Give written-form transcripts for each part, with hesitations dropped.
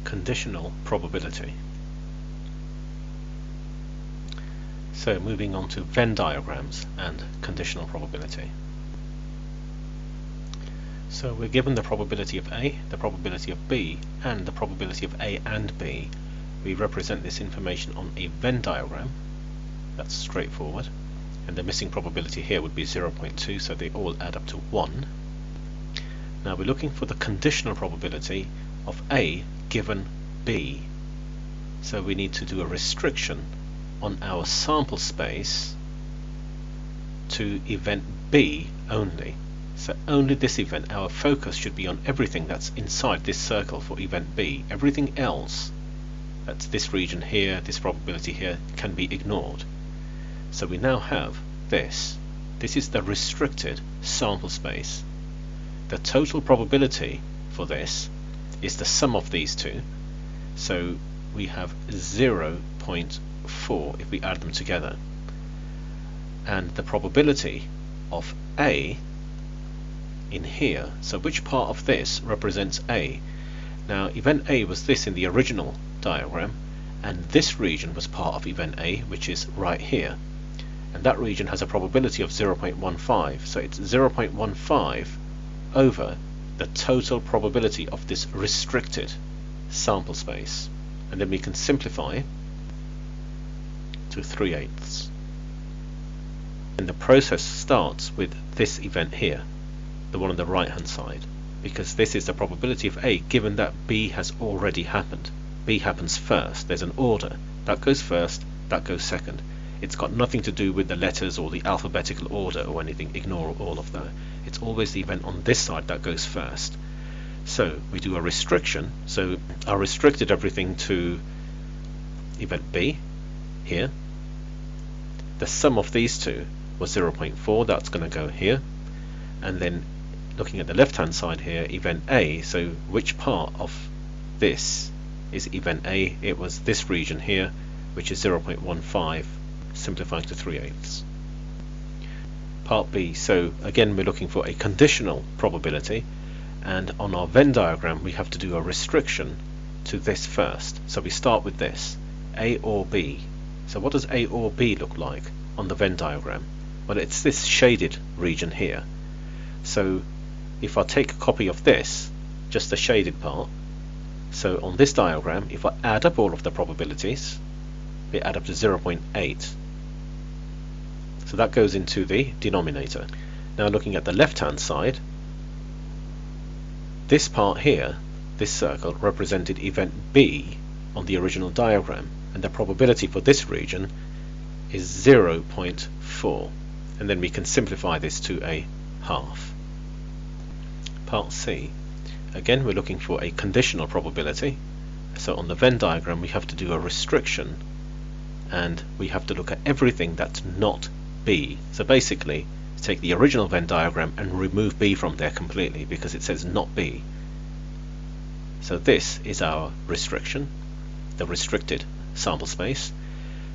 conditional probability. So moving on to Venn diagrams and conditional probability. So we're given the probability of A, the probability of B, and the probability of A and B. We represent this information on a Venn diagram. That's straightforward. And the missing probability here would be 0.2, so they all add up to 1. Now we're looking for the conditional probability of A given B. So we need to do a restriction on our sample space to event B only. So only this event, our focus should be on everything that's inside this circle for event B. Everything else, that's this region here, this probability here, can be ignored. So we now have this. This is the restricted sample space. The total probability for this is the sum of these two. So we have 0.4 if we add them together. And the probability of A in here, so which part of this represents A? Now event A was this in the original diagram, and this region was part of event A, which is right here, and that region has a probability of 0.15, so it's 0.15 over the total probability of this restricted sample space, and then we can simplify to 3/8. And the process starts with this event here, the one on the right hand side, because this is the probability of A given that B has already happened. B happens first. There's an order. That goes first, that goes second. It's got nothing to do with the letters or the alphabetical order or anything. Ignore all of that. It's always the event on this side that goes first. So we do a restriction. So I restricted everything to event B here. The sum of these two was 0.4. That's going to go here. And then looking at the left hand side here, event A, so which part of this is event A? It was this region here, which is 0.15, simplifying to 3/8. Part B, so again we're looking for a conditional probability, and on our Venn diagram we have to do a restriction to this first. So we start with this, A or B. So what does A or B look like on the Venn diagram? Well, it's this shaded region here. So if I take a copy of this, just the shaded part, so on this diagram, if I add up all of the probabilities, they add up to 0.8. So that goes into the denominator. Now looking at the left hand side, this part here, this circle, represented event B on the original diagram, and the probability for this region is 0.4, and then we can simplify this to a half. Part C, again we're looking for a conditional probability. So on the Venn diagram we have to do a restriction, and we have to look at everything that's not B. So basically take the original Venn diagram and remove B from there completely, because it says not B. So this is our restriction, the restricted sample space,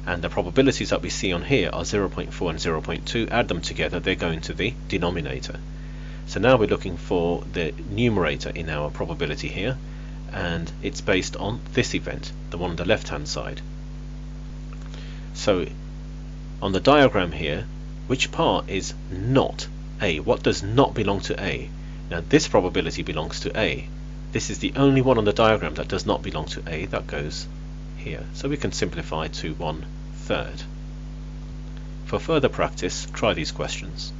and the probabilities that we see on here are 0.4 and 0.2. Add them together, they go into the denominator. So now we're looking for the numerator in our probability here, and it's based on this event, the one on the left hand side. So on the diagram here, which part is not A? What does not belong to A? Now this probability belongs to A. This is the only one on the diagram that does not belong to A. That goes here. So we can simplify to 1/3. For further practice, try these questions.